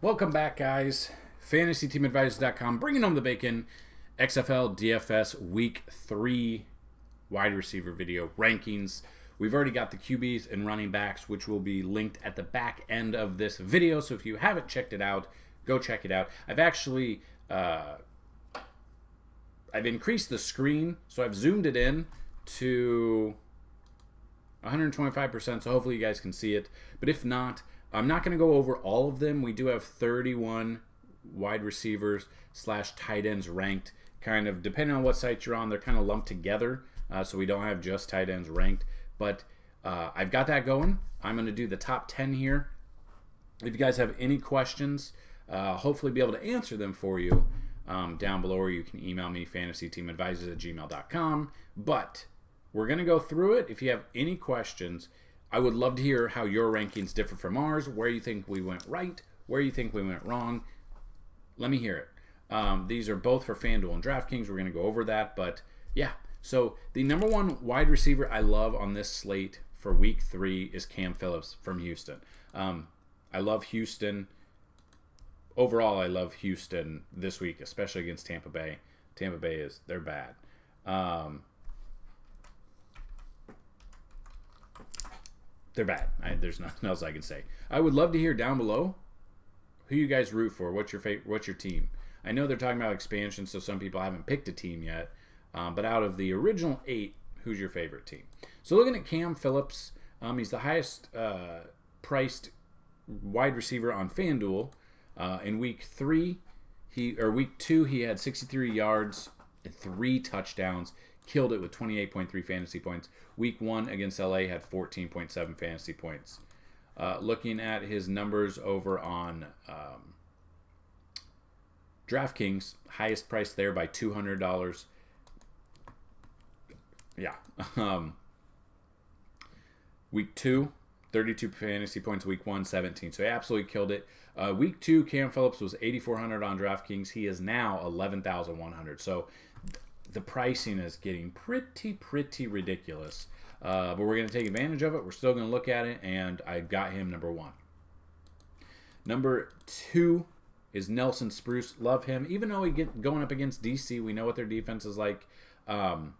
Welcome back, guys. FantasyTeamAdvisors.com, bringing home the bacon. XFL DFS Week 3 wide receiver video rankings. We've already got the QBs and running backs, which will be linked at the back end of this video. So if you haven't checked it out, go check it out. I've actually I've increased the screen, so I've zoomed it in to 125%, so hopefully you guys can see it. But if not, I'm not going to go over all of them. We do have 31 wide receivers / tight ends ranked. Kind of, depending on what site you're on, they're kind of lumped together, so we don't have just tight ends ranked. But I've got that going. I'm going to do the top 10 here. If you guys have any questions, hopefully be able to answer them for you down below, or you can email me, fantasyteamadvisors@gmail.com. But we're going to go through it. If you have any questions, I would love to hear how your rankings differ from ours, where you think we went right, where you think we went wrong. Let me hear it. These are both for FanDuel and DraftKings. We're going to go over that. But, yeah. So, the number one wide receiver I love on this slate for Week 3 is Cam Phillips from Houston. I love Houston. Overall, I love Houston this week, especially against Tampa Bay. Tampa Bay they're bad. They're bad. There's nothing else I can say. I would love to hear down below who you guys root for. What's your team? I know they're talking about expansion, so some people haven't picked a team yet. But out of the original 8, who's your favorite team? So looking at Cam Phillips, he's the highest priced wide receiver on FanDuel. In Week 2, he had 63 yards and 3 touchdowns. Killed it with 28.3 fantasy points. Week 1 against LA had 14.7 fantasy points. Looking at his numbers over on DraftKings, highest price there by $200. Yeah. Week 2, 32 fantasy points. Week 1, 17. So he absolutely killed it. Week 2, Cam Phillips was $8,400 on DraftKings. He is now $11,100. So the pricing is getting pretty ridiculous. But we're going to take advantage of it. We're still going to look at it, and I got him number 1. Number 2 is Nelson Spruce. Love him. Even though going up against DC, we know what their defense is like, and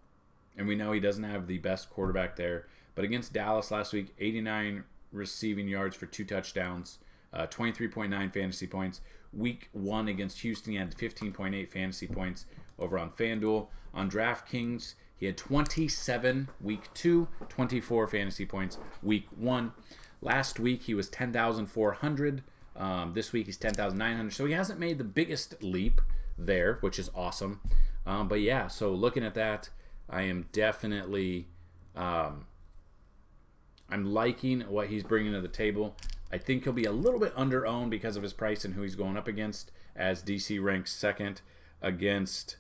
we know he doesn't have the best quarterback there. But against Dallas last week, 89 receiving yards for 2 touchdowns, 23.9 fantasy points. Week 1 against Houston, he had 15.8 fantasy points over on FanDuel. On DraftKings, he had 27 Week 2, 24 fantasy points Week 1. Last week, he was 10,400. This week, he's 10,900. So he hasn't made the biggest leap there, which is awesome. But yeah, so looking at that, I am definitely I'm liking what he's bringing to the table. I think he'll be a little bit under-owned because of his price and who he's going up against, as DC ranks second against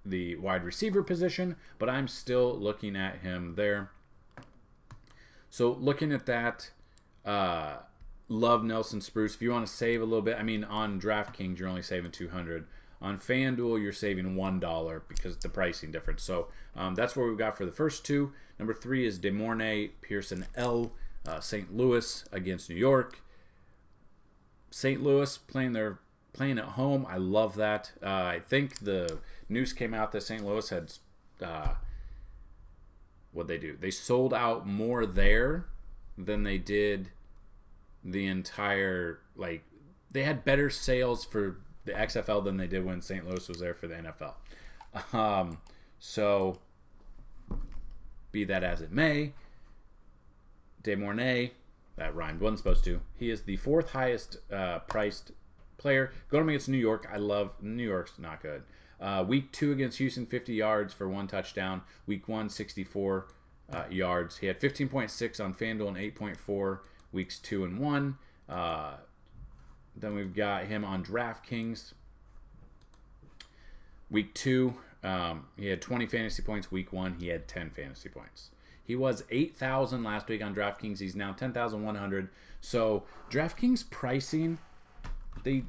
the wide receiver position, but I'm still looking at him there. So looking at that, love Nelson Spruce. If you want to save a little bit, I mean, on DraftKings, you're only saving $200. On FanDuel, you're saving $1 because of the pricing difference. So that's what we've got for the first 2. Number 3 is DeMornay Pearson L. St. Louis against New York. St. Louis playing at home. I love that. I think the news came out that St. Louis had what'd they do? They sold out more there than they did the entire, they had better sales for the XFL than they did when St. Louis was there for the NFL. So, be that as it may, DeMornay, that rhymed, wasn't supposed to. He is the 4th highest priced player. Going up against New York, I love, New York's not good. Week 2 against Houston, 50 yards for 1 touchdown. Week 1, 64 yards. He had 15.6 on FanDuel and 8.4 weeks 2 and 1. Then we've got him on DraftKings. Week 2, he had 20 fantasy points. Week 1, he had 10 fantasy points. He was 8,000 last week on DraftKings. He's now 10,100. So DraftKings pricing, they've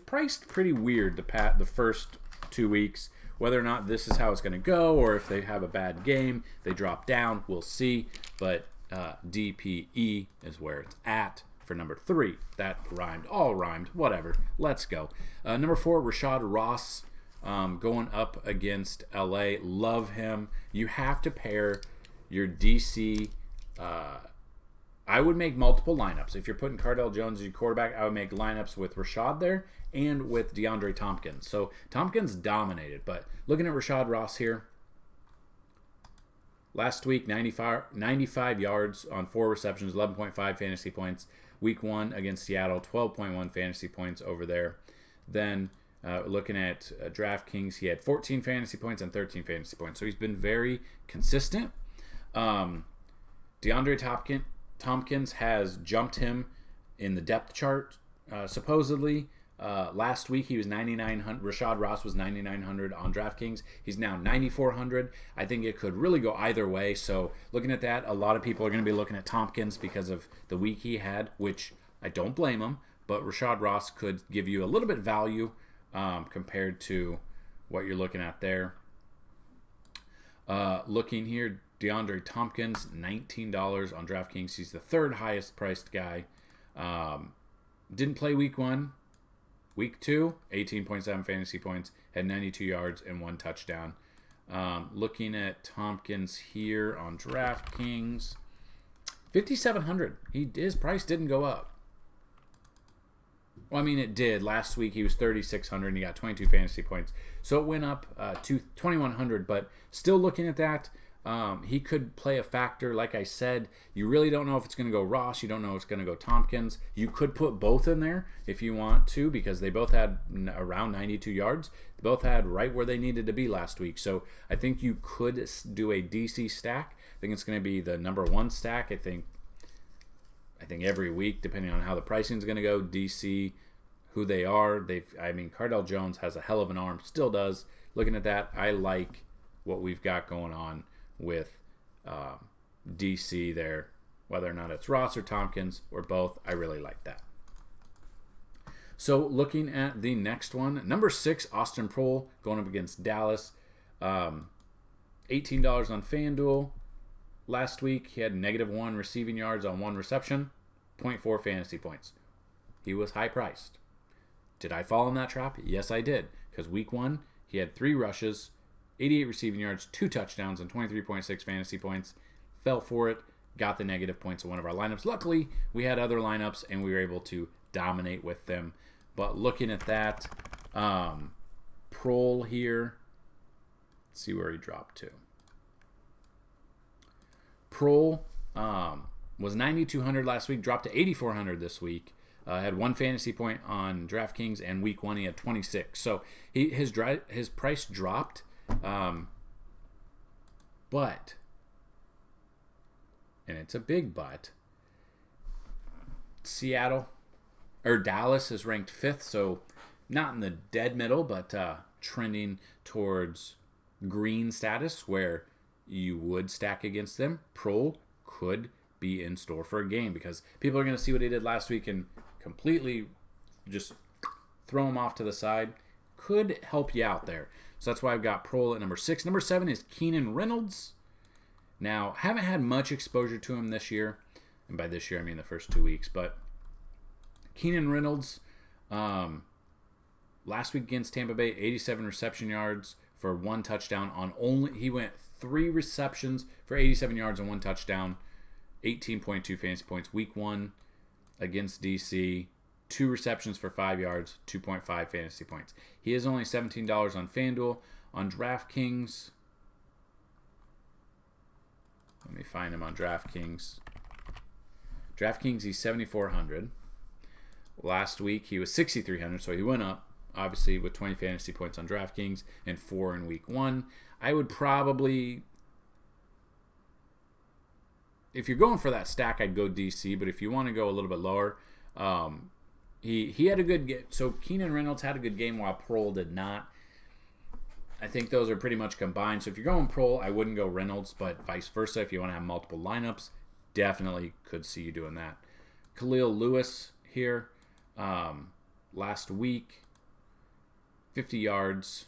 priced pretty weird the first 2 weeks. Whether or not this is how it's going to go, or if they have a bad game, they drop down, we'll see. But DPE is where it's at for number 3. That rhymed, all rhymed, whatever. Let's go. Number 4, Rashad Ross, going up against LA. Love him. You have to pair your DC. I would make multiple lineups. If you're putting Cardell Jones as your quarterback, I would make lineups with Rashad there and with DeAndre Tompkins. So Tompkins dominated, but looking at Rashad Ross here, last week, 95 yards on 4 receptions, 11.5 fantasy points. Week 1 against Seattle, 12.1 fantasy points over there. Then looking at DraftKings, he had 14 fantasy points and 13 fantasy points. So he's been very consistent. DeAndre Tompkins has jumped him in the depth chart, supposedly. Last week he was 9,900. Rashad Ross was 9,900 on DraftKings. He's now 9,400. I think it could really go either way. So looking at that, a lot of people are going to be looking at Tompkins because of the week he had, which I don't blame him. But Rashad Ross could give you a little bit of value compared to what you're looking at there. Looking here, DeAndre Tompkins, $19 on DraftKings. He's the 3rd highest priced guy. Didn't play week 1. Week 2, 18.7 fantasy points, had 92 yards and 1 touchdown. Looking at Tompkins here on DraftKings, 5,700. His price didn't go up. Well, I mean, it did. Last week he was 3,600 and he got 22 fantasy points. So it went up to 2,100, but still looking at that, he could play a factor. Like I said, you really don't know if it's going to go Ross. You don't know if it's going to go Tompkins. You could put both in there if you want to because they both had around 92 yards. They both had right where they needed to be last week. So I think you could do a DC stack. I think it's going to be the number 1 stack. I think every week, depending on how the pricing is going to go, DC, who they are. Cardell Jones has a hell of an arm. Still does. Looking at that, I like what we've got going on with DC there, whether or not it's Ross or Tompkins or both. I really like that. So looking at the next one, number 6, Austin Proehl going up against Dallas. $18 on FanDuel. Last week he had -1 receiving yards on 1 reception, 0.4 fantasy points. He was high priced. Did I fall in that trap? Yes, I did. Because week 1 he had 3 rushes, 88 receiving yards, 2 touchdowns, and 23.6 fantasy points. Fell for it, got the negative points in one of our lineups. Luckily, we had other lineups, and we were able to dominate with them. But looking at that, Proehl here, let's see where he dropped to. Proehl was 9,200 last week, dropped to 8,400 this week. Had 1 fantasy point on DraftKings, and week 1 he had 26. So his price dropped. But, and it's a big but, Dallas is ranked 5th, so not in the dead middle, but trending towards green status where you would stack against them. Proehl could be in store for a game because people are going to see what he did last week and completely just throw him off to the side. Could help you out there. So that's why I've got Proehl at number 6. Number 7 is Keenan Reynolds. Now, haven't had much exposure to him this year. And by this year, I mean the first 2 weeks. But Keenan Reynolds, last week against Tampa Bay, 87 reception yards for 1 touchdown he went 3 receptions for 87 yards and 1 touchdown, 18.2 fantasy points. Week 1 against DC, 2 receptions for 5 yards, 2.5 fantasy points. He is only $17 on FanDuel. On DraftKings, let me find him on DraftKings. DraftKings, he's 7,400. Last week, he was 6,300, so he went up, obviously, with 20 fantasy points on DraftKings and 4 in week 1. I would probably, if you're going for that stack, I'd go DC, but if you want to go a little bit lower, he had a good game. So Keenan Reynolds had a good game while Proehl did not. I think those are pretty much combined. So if you're going Proehl, I wouldn't go Reynolds, but vice versa. If you want to have multiple lineups, definitely could see you doing that. Khalil Lewis here, last week, 50 yards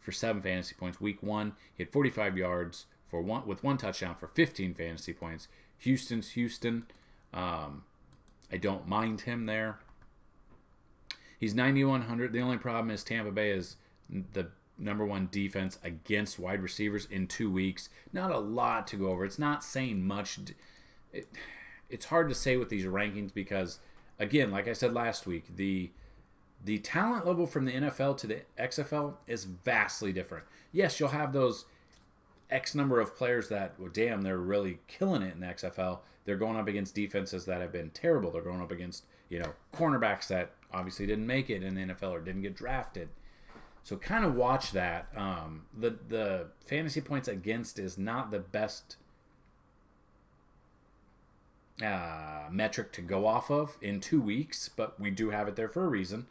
for 7 fantasy points. Week 1, he had 45 yards with 1 touchdown for 15 fantasy points. Houston's Houston. I don't mind him there. He's 9,100. The only problem is Tampa Bay is the number one defense against wide receivers in 2 weeks. Not a lot to go over. It's not saying much. It's hard to say with these rankings because, again, like I said last week, the talent level from the NFL to the XFL is vastly different. Yes, you'll have those X number of players that, well, damn, they're really killing it in the XFL. They're going up against defenses that have been terrible. They're going up against, cornerbacks that obviously didn't make it in the NFL or didn't get drafted. So kind of watch that. The fantasy points against is not the best metric to go off of in 2 weeks, but we do have it there for a reason.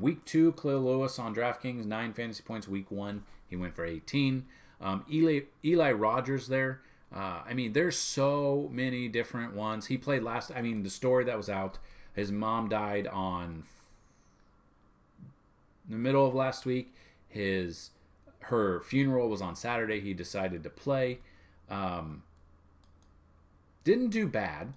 Week 2, Khalil Lewis on DraftKings, 9 fantasy points. Week 1, he went for 18. Eli Rogers there. There's so many different ones. He played the story that was out, his mom died on the middle of last week. Her funeral was on Saturday. He decided to play. Didn't do bad.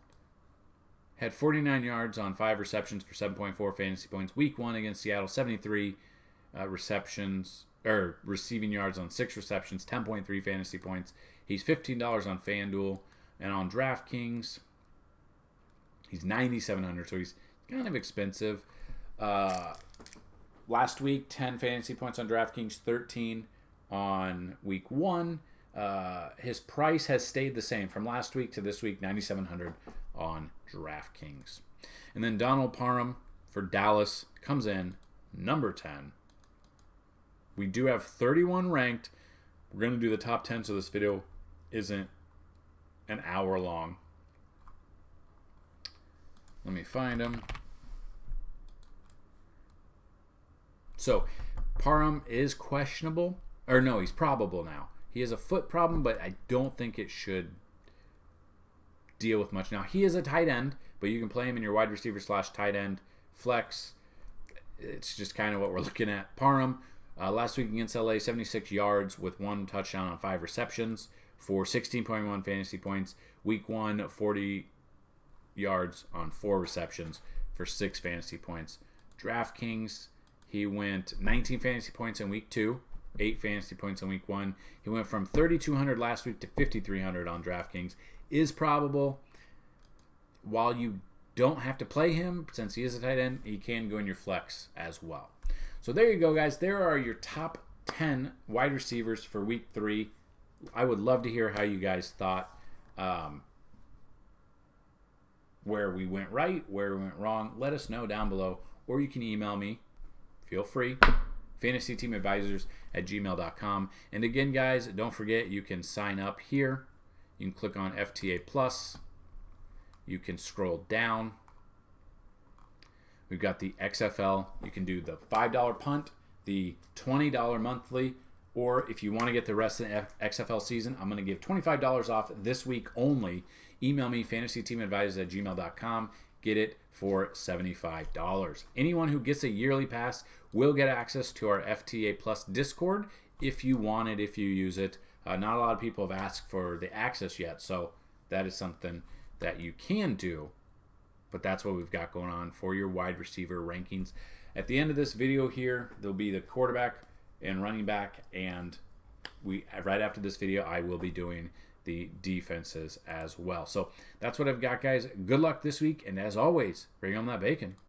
Had 49 yards on 5 receptions for 7.4 fantasy points. Week 1 against Seattle, 73 receiving yards on 6 receptions, 10.3 fantasy points. He's $15 on FanDuel, and on DraftKings, he's 9,700, so he's kind of expensive. Last week, 10 fantasy points on DraftKings, 13 on week 1. His price has stayed the same from last week to this week, 9,700 on DraftKings. And then Donald Parham for Dallas comes in number 10. We do have 31 ranked. We're going to do the top 10 so this video isn't an hour long. Let me find him. So, Parham is questionable. Or no, he's probable now. He has a foot problem, but I don't think it should deal with much. Now, he is a tight end, but you can play him in your wide receiver / tight end flex. It's just kind of what we're looking at. Parham, last week against LA, 76 yards with 1 touchdown on 5 receptions for 16.1 fantasy points. Week 1, 40 yards on 4 receptions for 6 fantasy points. DraftKings, he went 19 fantasy points in week 2, 8 fantasy points in week 1. He went from 3,200 last week to 5,300 on DraftKings. Is probable. While you don't have to play him, since he is a tight end, he can go in your flex as well. So there you go, guys. There are your top 10 wide receivers for week 3. I would love to hear how you guys thought, where we went right, where we went wrong. Let us know down below, or you can email me. Feel free. fantasyteamadvisors@gmail.com. And again, guys, don't forget you can sign up here. You can click on FTA Plus. You can scroll down. We've got the XFL. You can do the $5 punt, the $20 monthly, or if you want to get the rest of the XFL season, I'm going to give $25 off this week only. Email me, fantasyteamadvisors@gmail.com. Get it for $75. Anyone who gets a yearly pass will get access to our FTA Plus Discord if you want it, if you use it. Not a lot of people have asked for the access yet, so that is something that you can do. But that's what we've got going on for your wide receiver rankings. At the end of this video here, there'll be the quarterback and running back, and right after this video, I will be doing the defenses as well. So that's what I've got, guys. Good luck this week, and as always, bring on that bacon.